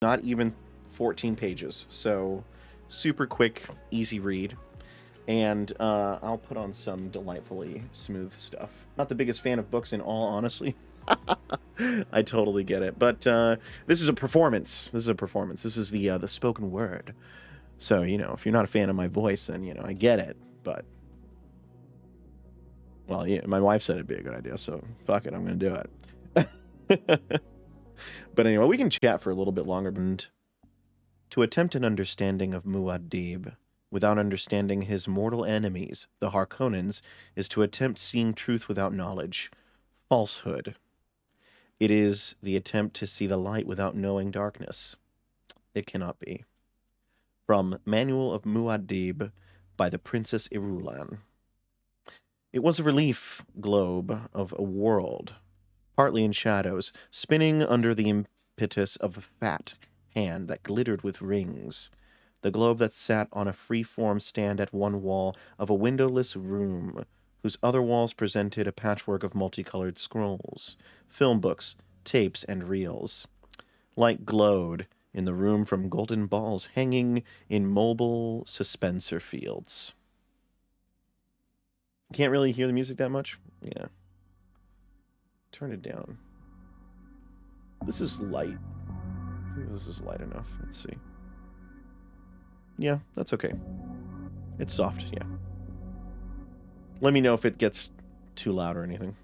Not even 14 pages. So super quick, easy read. And I'll put on some delightfully smooth stuff. Not the biggest fan of books in all honesty. I totally get it. But this is a performance. This is a performance. This is the spoken word. So, if you're not a fan of my voice, then, I get it. But, well, yeah, my wife said it'd be a good idea, so fuck it, I'm going to do it. But anyway, we can chat for a little bit longer. And to attempt an understanding of Muad'Dib without understanding his mortal enemies, the Harkonnens, is to attempt seeing truth without knowledge. Falsehood. It is the attempt to see the light without knowing darkness. It cannot be. From Manual of Muad'Dib by the Princess Irulan. It was a relief globe of a world, partly in shadows, spinning under the impetus of a fat hand that glittered with rings. The globe that sat on a free-form stand at one wall of a windowless room, whose other walls presented a patchwork of multicolored scrolls, film books, tapes, and reels. Light glowed in the room from golden balls hanging in mobile suspenser fields. Can't really hear the music that much? Yeah. Turn it down. This is light. I think this is light enough. Let's see. Yeah, that's okay. It's soft, yeah. Let me know if it gets too loud or anything.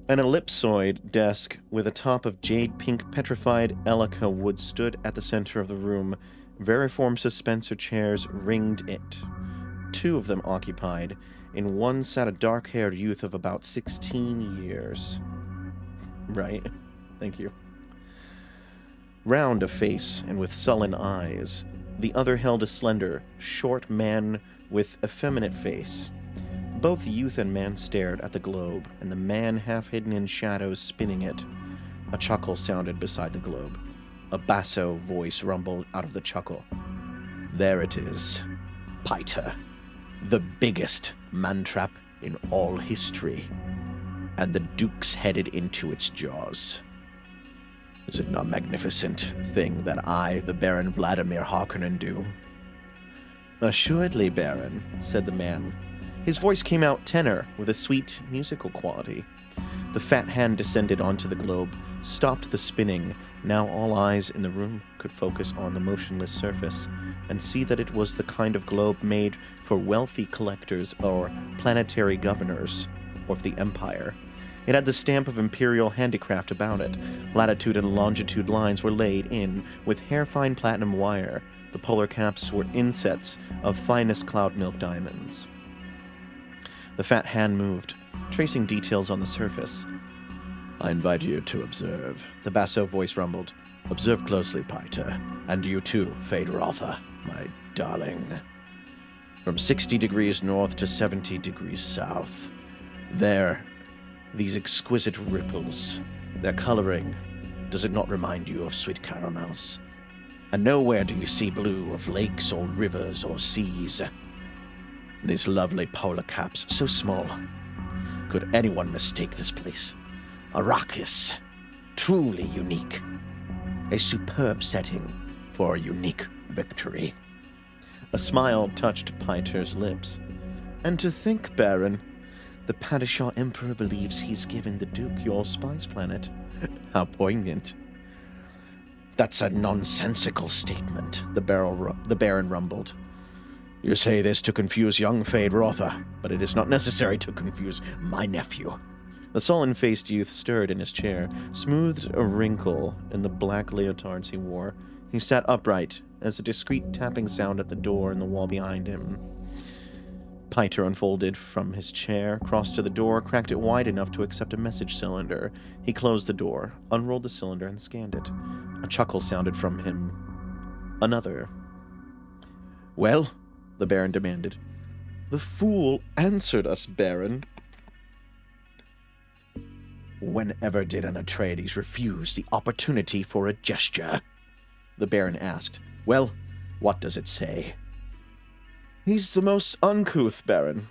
An ellipsoid desk with a top of jade-pink petrified Elica wood stood at the center of the room. Variform suspenser chairs ringed it. 2 of them occupied. In one sat a dark-haired youth of about 16 years. Right. Thank you. Round of face and with sullen eyes. The other held a slender, short man with effeminate face. Both youth and man stared at the globe, and the man half hidden in shadows spinning it. A chuckle sounded beside the globe. A basso voice rumbled out of the chuckle. There it is. Piter. The biggest man-trap in all history. And the Duke's headed into its jaws. Is it not a magnificent thing that I, the Baron Vladimir Harkonnen, do? Assuredly, Baron, said the man. His voice came out tenor with a sweet musical quality. The fat hand descended onto the globe, stopped the spinning. Now all eyes in the room could focus on the motionless surface and see that it was the kind of globe made for wealthy collectors or planetary governors, or of the Empire. It had the stamp of imperial handicraft about it. Latitude and longitude lines were laid in with hair-fine platinum wire. The polar caps were insets of finest cloud milk diamonds. The fat hand moved, tracing details on the surface. I invite you to observe, the basso voice rumbled. Observe closely, Piter, and you too, Feyd-Rautha, my darling. From 60 degrees north to 70 degrees south. There, these exquisite ripples, their coloring, does it not remind you of sweet caramels? And nowhere do you see blue of lakes or rivers or seas. These lovely polar caps, so small. Could anyone mistake this place? Arrakis, truly unique. A superb setting for a unique victory. A smile touched Piter's lips. And to think, Baron, the Padishah Emperor believes he's given the Duke your spice planet. How poignant. That's a nonsensical statement, the Baron rumbled. You say this to confuse young Feyd-Rautha, but it is not necessary to confuse my nephew. The sullen-faced youth stirred in his chair, smoothed a wrinkle in the black leotards he wore. He sat upright as a discreet tapping sound at the door in the wall behind him. Piter unfolded from his chair, crossed to the door, cracked it wide enough to accept a message cylinder. He closed the door, unrolled the cylinder, and scanned it. A chuckle sounded from him. Another. Well? The Baron demanded. The fool answered us, Baron. Whenever did an Atreides refuse the opportunity for a gesture? The Baron asked. Well, what does it say? He's the most uncouth, Baron.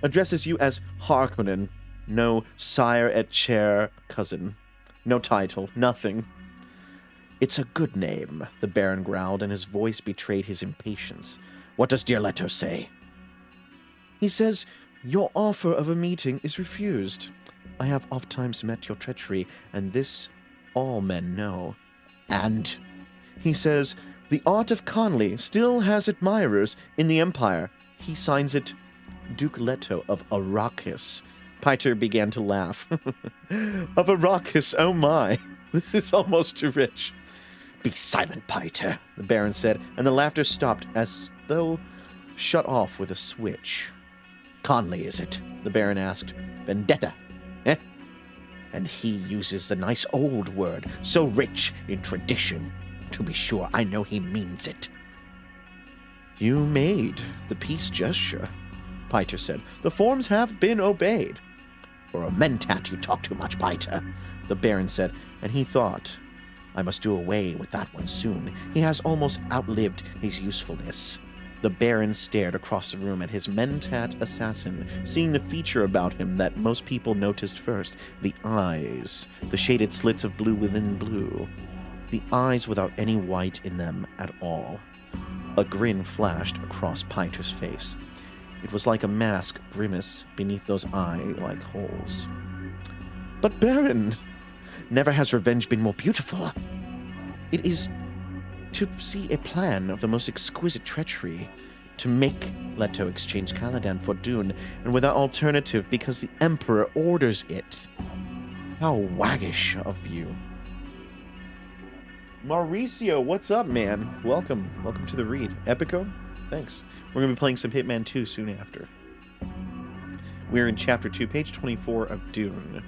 Addresses you as Harkonnen, no sire et chair cousin. No title, nothing. It's a good name, the Baron growled, and his voice betrayed his impatience. What does dear Leto say? He says your offer of a meeting is refused. I have ofttimes met your treachery, and this all men know. And? He says the art of Conley still has admirers in the Empire. He signs it Duke Leto of Arrakis. Piter began to laugh. Of Arrakis, oh my. This is almost too rich. Be silent, Piter, the Baron said, and the laughter stopped as though shut off with a switch. Conley, is it? The Baron asked. Vendetta, eh? And he uses the nice old word, so rich in tradition. To be sure, I know he means it. You made the peace gesture, Piter said. The forms have been obeyed. For a mentat, you talk too much, Piter, the Baron said, and he thought, I must do away with that one soon. He has almost outlived his usefulness. The Baron stared across the room at his mentat assassin, seeing the feature about him that most people noticed first, the eyes, the shaded slits of blue within blue, the eyes without any white in them at all. A grin flashed across Piter's face. It was like a mask grimace beneath those eye-like holes. But Baron, never has revenge been more beautiful. It is to see a plan of the most exquisite treachery, to make Leto exchange Caladan for DUNE, and without alternative because the Emperor orders it. How waggish of you. Mauricio, what's up, man? Welcome to the read. Epico, thanks. We're going to be playing some Hitman 2 soon after. We're in Chapter 2, page 24 of DUNE.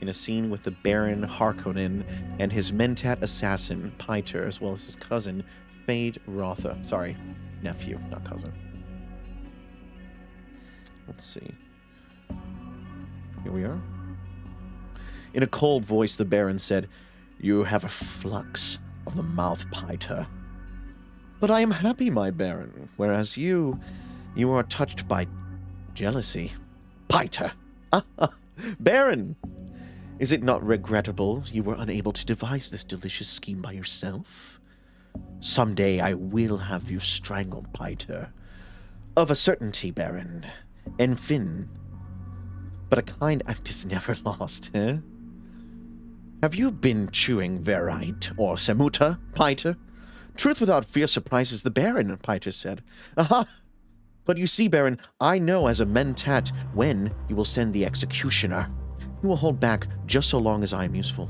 In a scene with the Baron Harkonnen and his mentat assassin, Piter, as well as his cousin, Fade Rotha. Sorry, nephew, not cousin. Let's see. Here we are. In a cold voice, the Baron said, You have a flux of the mouth, Piter. But I am happy, my Baron, whereas you are touched by jealousy. Piter! Baron! Is it not regrettable you were unable to devise this delicious scheme by yourself? Someday I will have you strangled, Piter. Of a certainty, Baron. En fin. But a kind I've just never lost, eh? Have you been chewing Verite or Semuta, Piter? Truth without fear surprises the Baron, Piter said. Aha! But you see, Baron, I know as a mentat when you will send the executioner. You will hold back just so long as I am useful.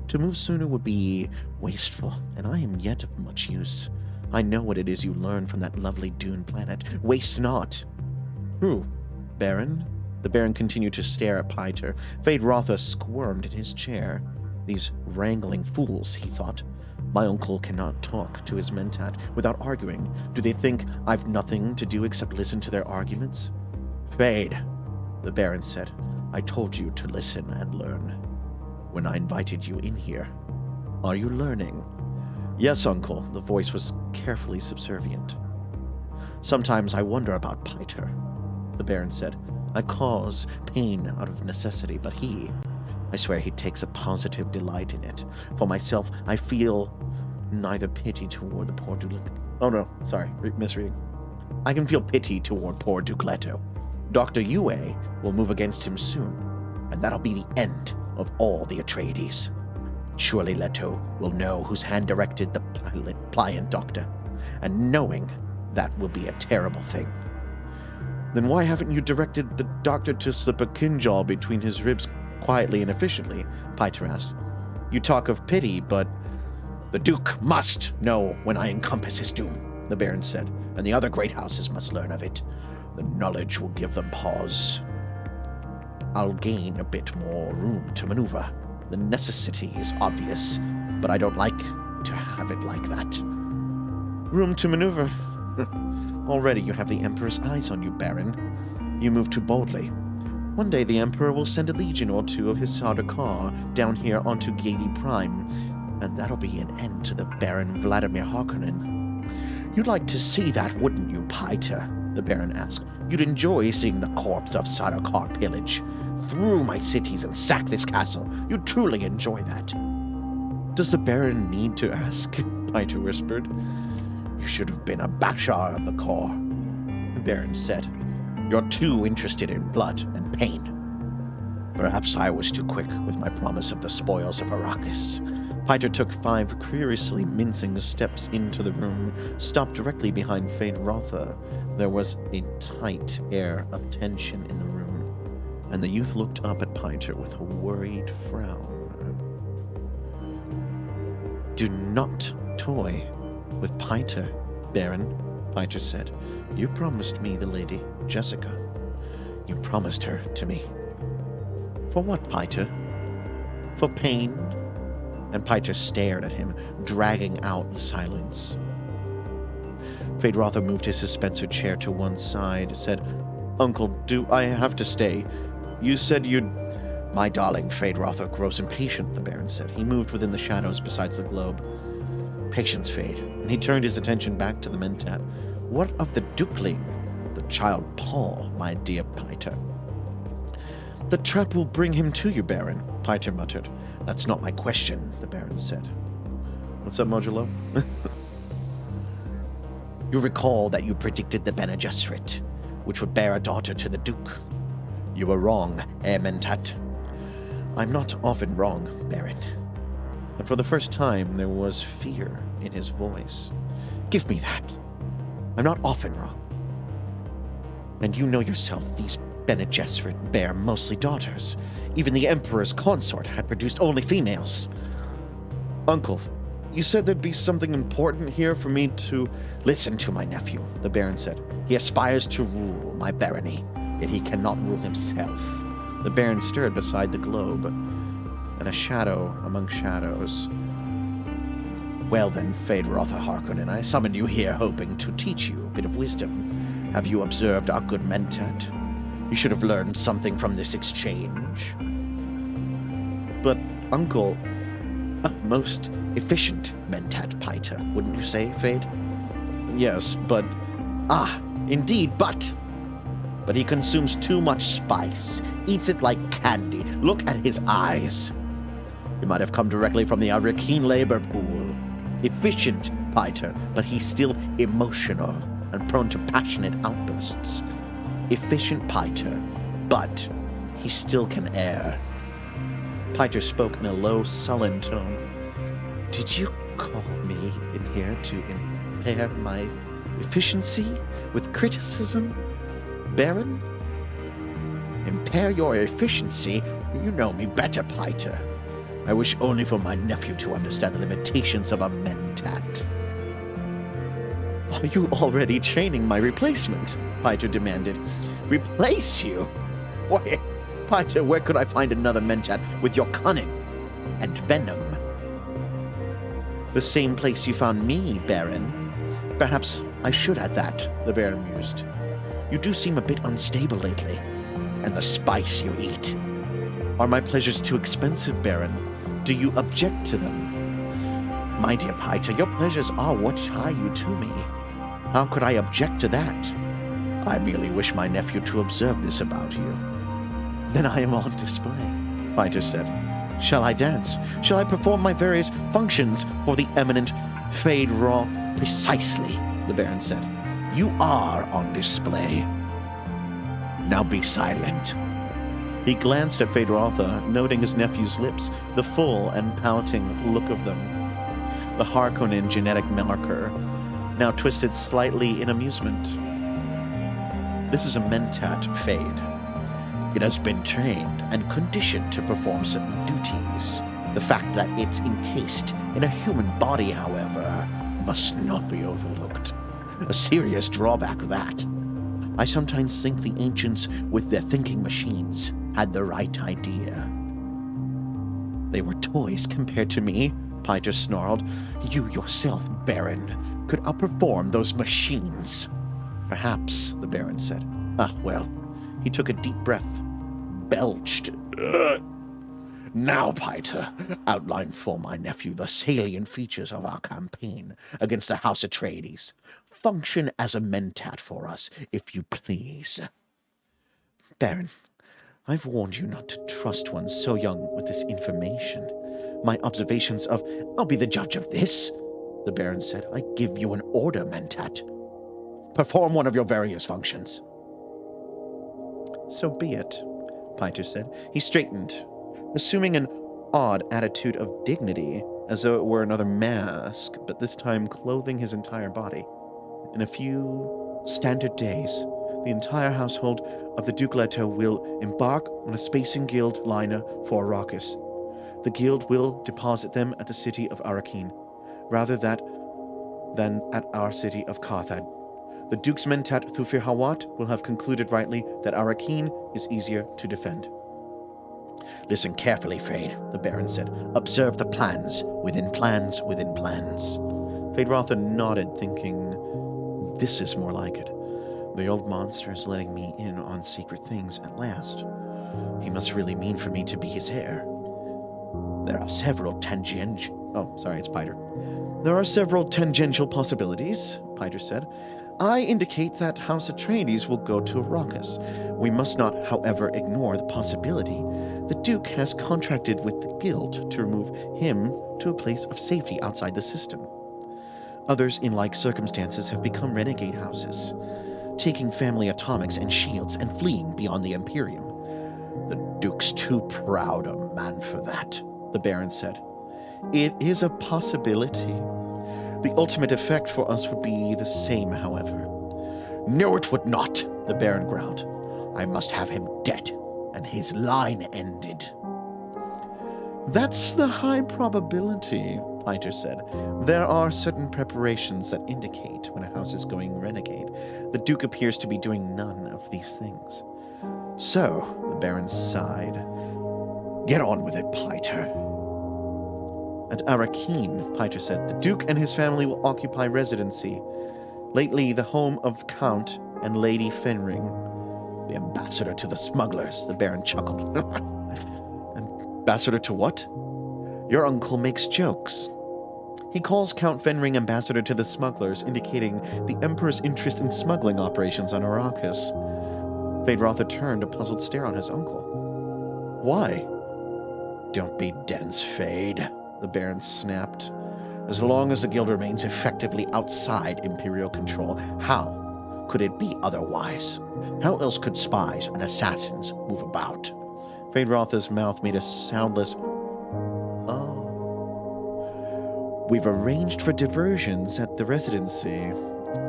To move sooner would be wasteful, and I am yet of much use. I know what it is you learned from that lovely DUNE planet. Waste not. True, Baron. The Baron continued to stare at Piter. Fade Rotha squirmed in his chair. These wrangling fools, he thought. My uncle cannot talk to his mentat without arguing. Do they think I've nothing to do except listen to their arguments? Fade, the Baron said. I told you to listen and learn. When I invited you in here. Are you learning? Yes, uncle. The voice was carefully subservient. Sometimes I wonder about Piter, the Baron said. I cause pain out of necessity, but I swear he takes a positive delight in it. For myself, I feel neither pity toward the poor Duke. Oh no, sorry, misreading. I can feel pity toward poor Duke Leto. Dr. Yue will move against him soon, and that'll be the end of all the Atreides. Surely Leto will know whose hand directed the pliant doctor, and knowing that will be a terrible thing. Then why haven't you directed the doctor to slip a kinjal between his ribs quietly and efficiently? Piter asked. You talk of pity, but the Duke must know when I encompass his doom, the Baron said, and the other great houses must learn of it. The knowledge will give them pause. I'll gain a bit more room to maneuver. The necessity is obvious, but I don't like to have it like that. Room to maneuver? Already you have the Emperor's eyes on you, Baron. You move too boldly. One day the Emperor will send a legion or two of his Sardaukar down here onto Gedi Prime, and that'll be an end to the Baron Vladimir Harkonnen. You'd like to see that, wouldn't you, Piter? The Baron asked. You'd enjoy seeing the corpse of Sardaukar pillage. through my cities and sack this castle. You'd truly enjoy that. Does the Baron need to ask? Piter whispered. You should have been a Bashar of the Corps, the Baron said. You're too interested in blood and pain. Perhaps I was too quick with my promise of the spoils of Arrakis. Piter took 5 curiously mincing steps into the room, stopped directly behind Feyd-Rautha. There was a tight air of tension in the room, and the youth looked up at Piter with a worried frown. Do not toy with Piter, Baron, Piter said. You promised me the Lady Jessica. You promised her to me. For what, Piter? For pain? And Piter stared at him, dragging out the silence. Feyd-Rautha moved his suspensor chair to one side, said, Uncle, do I have to stay? You said you'd... My darling Feyd-Rautha grows impatient, the Baron said. He moved within the shadows beside the globe. Patience, Feyd. And he turned his attention back to the Mentat. What of the Dukeling, the child Paul, my dear Piter? The trap will bring him to you, Baron, Piter muttered. That's not my question, the Baron said. What's up, Modulo? You recall that you predicted the Bene Gesserit, which would bear a daughter to the Duke. You were wrong, Mentat. I'm not often wrong, Baron. And for the first time, there was fear in his voice. Give me that. I'm not often wrong. And you know yourself, these Bene Gesserit bear mostly daughters. Even the Emperor's consort had produced only females. Uncle, you said there'd be something important here for me to... Listen to my nephew, the Baron said. He aspires to rule my barony, yet he cannot rule himself. The Baron stirred beside the globe, and a shadow among shadows. Well then, Feyd-Rautha Harkonnen, I summoned you here hoping to teach you a bit of wisdom. Have you observed our good Mentat? You should have learned something from this exchange. But, Uncle, a most efficient Mentat Piter, wouldn't you say, Feyd? Yes, but... indeed, but... But he consumes too much spice, eats it like candy. Look at his eyes. He might have come directly from the Arrakeen labor pool. Efficient Piter, but he's still emotional and prone to passionate outbursts. Efficient Piter, but he still can err. Piter spoke in a low, sullen tone. Did you call me in here to impair my efficiency with criticism, Baron? Impair your efficiency? You know me better, Piter. I wish only for my nephew to understand the limitations of a Mentat. Are you already training my replacement? Piter demanded. Replace you? Why, Piter, where could I find another Mentat with your cunning and venom? The same place you found me, Baron. Perhaps I should add that, the Baron mused. You do seem a bit unstable lately, and the spice you eat. Are my pleasures too expensive, Baron? Do you object to them? My dear Piter, your pleasures are what tie you to me. How could I object to that? I merely wish my nephew to observe this about you. Then I am on display, Piter said. Shall I dance? Shall I perform my various functions for the eminent Feyd-Rautha? Precisely, the Baron said. You are on display. Now be silent. He glanced at Feyd-Rautha, noting his nephew's lips, the full and pouting look of them. The Harkonnen genetic marker, now twisted slightly in amusement. This is a Mentat, Feyd. It has been trained and conditioned to perform certain duties. The fact that it's encased in a human body, however, must not be overlooked. A serious drawback, that. I sometimes think the ancients, with their thinking machines, had the right idea. They were toys compared to me, Piter snarled. You yourself, Baron, could outperform those machines. Perhaps, the Baron said. Well, he took a deep breath, belched. Now, Piter, outline for my nephew the salient features of our campaign against the House Atreides. Function as a Mentat for us, if you please. Baron, I've warned you not to trust one so young with this information. My observations of, I'll be the judge of this, the Baron said. I give you an order, Mentat. Perform one of your various functions. So be it, Piter said. He straightened, assuming an odd attitude of dignity, as though it were another mask, but this time clothing his entire body. In a few standard days, the entire household of the Duke Leto will embark on a Spacing Guild liner for Arrakis. The Guild will deposit them at the city of Arrakeen, rather than at our city of Carthage. The Duke's Mentat Thufir Hawat will have concluded rightly that Arrakeen is easier to defend. Listen carefully, Fade, the Baron said. Observe the plans within plans within plans. Feyd-Rautha nodded, thinking, this is more like it. The old monster is letting me in on secret things at last. He must really mean for me to be his heir. There are several tangential... Oh, sorry, it's Piter. There are several tangential possibilities, Piter said. I indicate that House Atreides will go to Arrakis. We must not, however, ignore the possibility the Duke has contracted with the Guild to remove him to a place of safety outside the system. Others in like circumstances have become renegade houses, taking family atomics and shields and fleeing beyond the Imperium. The Duke's too proud a man for that, the Baron said. It is a possibility. The ultimate effect for us would be the same, however. No, it would not, the Baron growled. I must have him dead, and his line ended. That's the high probability, Piter said. There are certain preparations that indicate when a house is going renegade. The Duke appears to be doing none of these things. So, the Baron sighed. Get on with it, Piter. At Arrakeen, Piter said, the Duke and his family will occupy residency, lately the home of Count and Lady Fenring. The ambassador to the smugglers, the Baron chuckled. Ambassador to what? Your uncle makes jokes. He calls Count Fenring ambassador to the smugglers, indicating the Emperor's interest in smuggling operations on Arrakis. Feyd-Rautha turned a puzzled stare on his uncle. Why? Don't be dense, Fade, the Baron snapped. As long as the Guild remains effectively outside Imperial control, how could it be otherwise? How else could spies and assassins move about? Feyd-Rautha's mouth made a soundless "oh." We've arranged for diversions at the residency,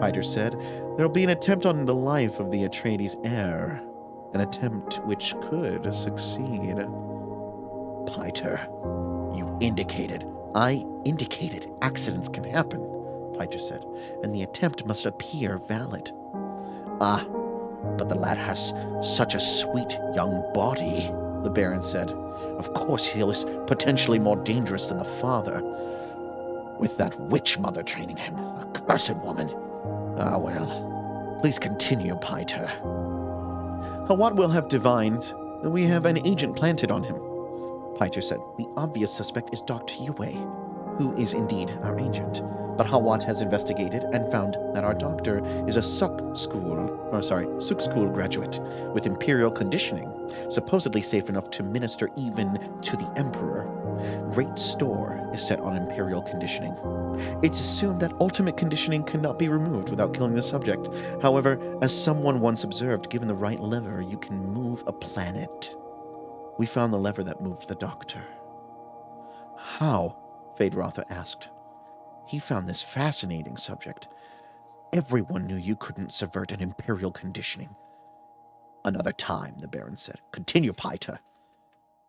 Piter said. There'll be an attempt on the life of the Atreides heir. An attempt which could succeed. Piter, you indicated. I indicated accidents can happen, Piter said, and the attempt must appear valid. Ah, but the lad has such a sweet young body, the Baron said. Of course he is potentially more dangerous than the father, with that witch mother training him, a cursed woman. Ah, well, please continue, Piter. Hawat will have divined that we have an agent planted on him, Piter said. The obvious suspect is Dr. Yue, who is indeed our agent. But Hawat has investigated and found that our doctor is a Suk School graduate with Imperial conditioning, supposedly safe enough to minister even to the Emperor. Great store is set on Imperial conditioning. It's assumed that ultimate conditioning cannot be removed without killing the subject. However, as someone once observed, given the right lever, you can move a planet. We found the lever that moved the doctor. How? Feyd-Rautha asked. He found this fascinating subject. Everyone knew you couldn't subvert an Imperial conditioning. Another time, the Baron said. Continue, Piter.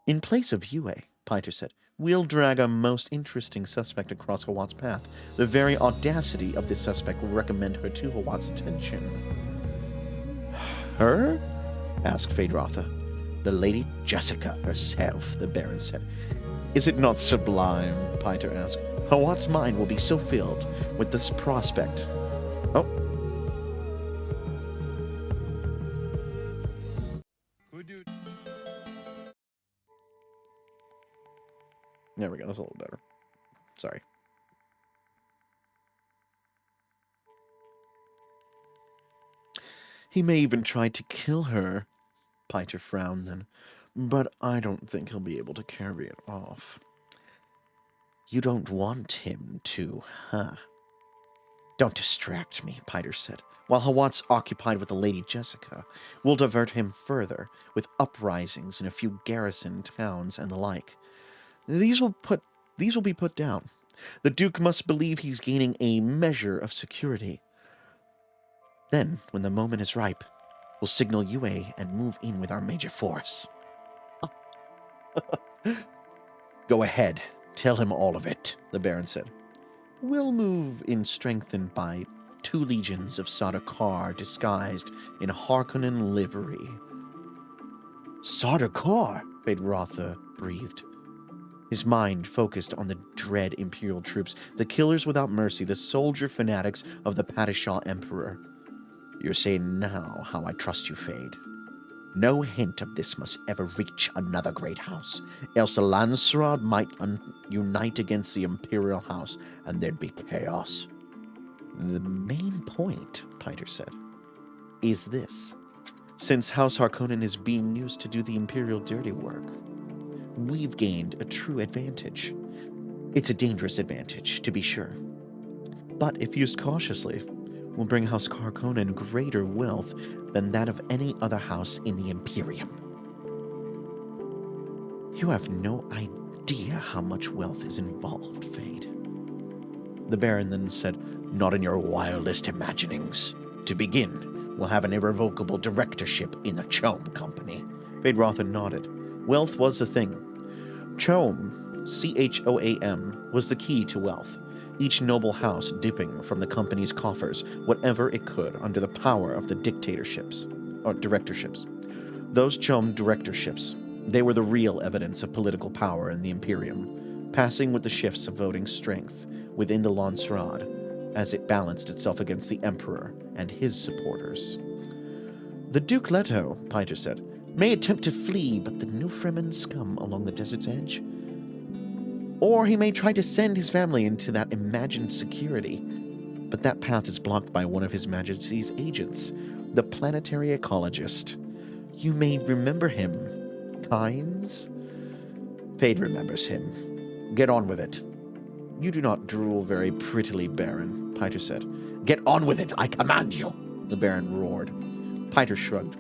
In place of Yue, Piter said, we'll drag a most interesting suspect across Hawat's path. The very audacity of this suspect will recommend her to Hawat's attention. Her? Asked Feyd-Rautha. The Lady Jessica herself, the Baron said. Is it not sublime? Piter asked. Hawat's mind will be so filled with this prospect. Oh. There we go. That's a little better. Sorry. He may even try to kill her, Piter frowned then. But I don't think he'll be able to carry it off. You don't want him to, huh? Don't distract me, Piter said. While Hawat's occupied with the Lady Jessica, we'll divert him further with uprisings in a few garrison towns and the like. These will be put down. The Duke must believe he's gaining a measure of security. Then, when the moment is ripe, we'll signal UA and move in with our major force. Go ahead, tell him all of it, the Baron said. We'll move in strengthened by 2 legions of Sardaukar disguised in Harkonnen livery. Sardaukar, Feyd-Rautha breathed. His mind focused on the dread Imperial troops, the killers without mercy, the soldier fanatics of the Padishah Emperor. You're saying now how I trust you, Feyd. No hint of this must ever reach another great house, else the Landsraad might unite against the Imperial House, and there'd be chaos. The main point, Piter said, is this. Since House Harkonnen is being used to do the Imperial dirty work, we've gained a true advantage. It's a dangerous advantage, to be sure. But if used cautiously, will bring House Harkonnen greater wealth than that of any other house in the Imperium. You have no idea how much wealth is involved, Feyd. The Baron then said, Not in your wildest imaginings. To begin, we'll have an irrevocable directorship in the Chom Company. Feyd-Rautha nodded. Wealth was the thing. Chom, Choam, was the key to wealth. Each noble house dipping from the company's coffers whatever it could under the power of the directorships. Those Chom directorships, they were the real evidence of political power in the Imperium, passing with the shifts of voting strength within the Landsraad as it balanced itself against the Emperor and his supporters. The Duke Leto, Piter said, may attempt to flee but the new Fremen scum along the desert's edge. Or he may try to send his family into that imagined security. But that path is blocked by one of His Majesty's agents, the planetary ecologist. You may remember him. Kynes? Feyd remembers him. Get on with it. You do not drool very prettily, Baron, Piter said. Get on with it, I command you, the Baron roared. Piter shrugged.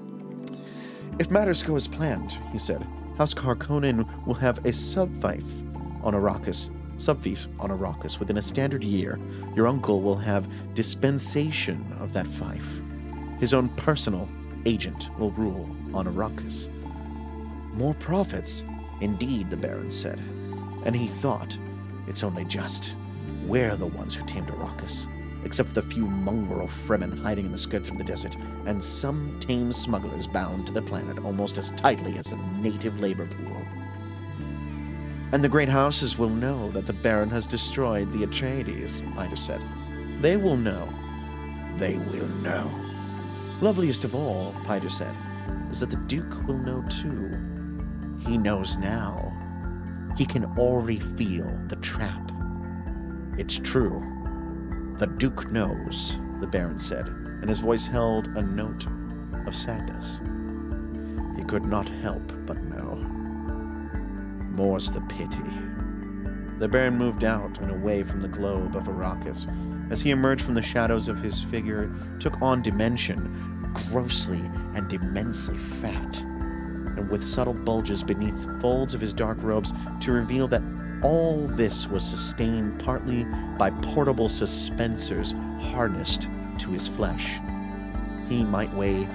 If matters go as planned, he said, House Harkonnen will have a subfief on Arrakis within a standard year. Your uncle will have dispensation of that fief. His own personal agent will rule on Arrakis. More profits, indeed, the Baron said. And he thought, it's only just. We're the ones who tamed Arrakis, except for the few mongrel Fremen hiding in the skirts of the desert, and some tame smugglers bound to the planet almost as tightly as a native labor pool. And the great houses will know that the Baron has destroyed the Atreides, Piter said. They will know. They will know. Loveliest of all, Piter said, is that the Duke will know too. He knows now. He can already feel the trap. It's true. The Duke knows, the Baron said, and his voice held a note of sadness. He could not help but know. More's the pity. The Baron moved out and away from the globe of Arrakis. As he emerged from the shadows of his figure, took on dimension, grossly and immensely fat, and with subtle bulges beneath folds of his dark robes to reveal that all this was sustained partly by portable suspensors harnessed to his flesh. He might weigh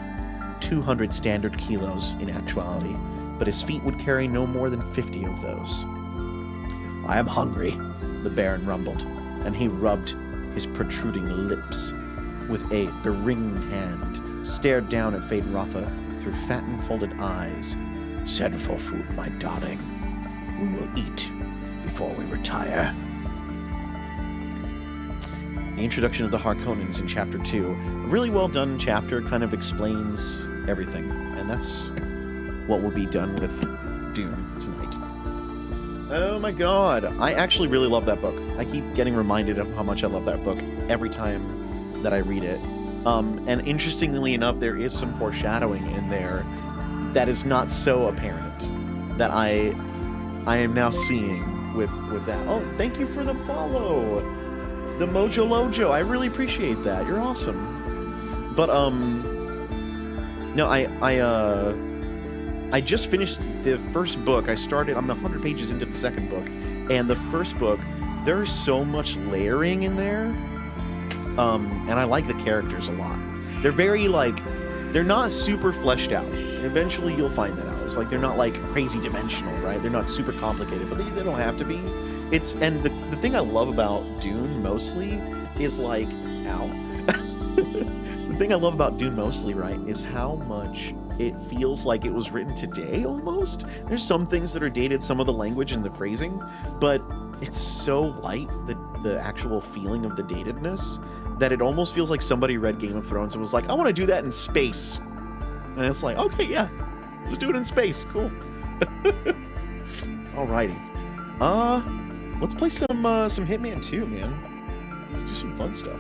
200 standard kilos in actuality, but his feet would carry no more than 50 of those. I am hungry, the Baron rumbled, and he rubbed his protruding lips with a beringed hand, stared down at Feyd-Rautha through fat and folded eyes. Send for food, my darling. We will eat before we retire. The introduction of the Harkonnens in Chapter 2. A really well done chapter, kind of explains everything, and that's what will be done with Dune tonight. Oh my god, I actually really love that book. I keep getting reminded of how much I love that book every time that I read it. And interestingly enough, there is some foreshadowing in there that is not so apparent that I am now seeing with that. Oh, thank you for the follow, the Mojo Lojo. I really appreciate that. You're awesome. But no, I just finished the first book. I'm 100 pages into the second book, and the first book, there's so much layering in there, and I like the characters a lot. They're very, like, they're not super fleshed out. Eventually you'll find that out. It's like, they're not, like, crazy dimensional, right? They're not super complicated, but they don't have to be. And the thing I love about DUNE mostly is, like, the thing I love about DUNE mostly, right, is how much it feels like it was written today, almost. There's some things that are dated, some of the language and the phrasing, but it's so light, the actual feeling of the datedness, that it almost feels like somebody read Game of Thrones and was like, I want to do that in space. And it's like, okay, yeah, just do it in space. Cool. Alrighty. Let's play some Hitman 2, man. Let's do some fun stuff.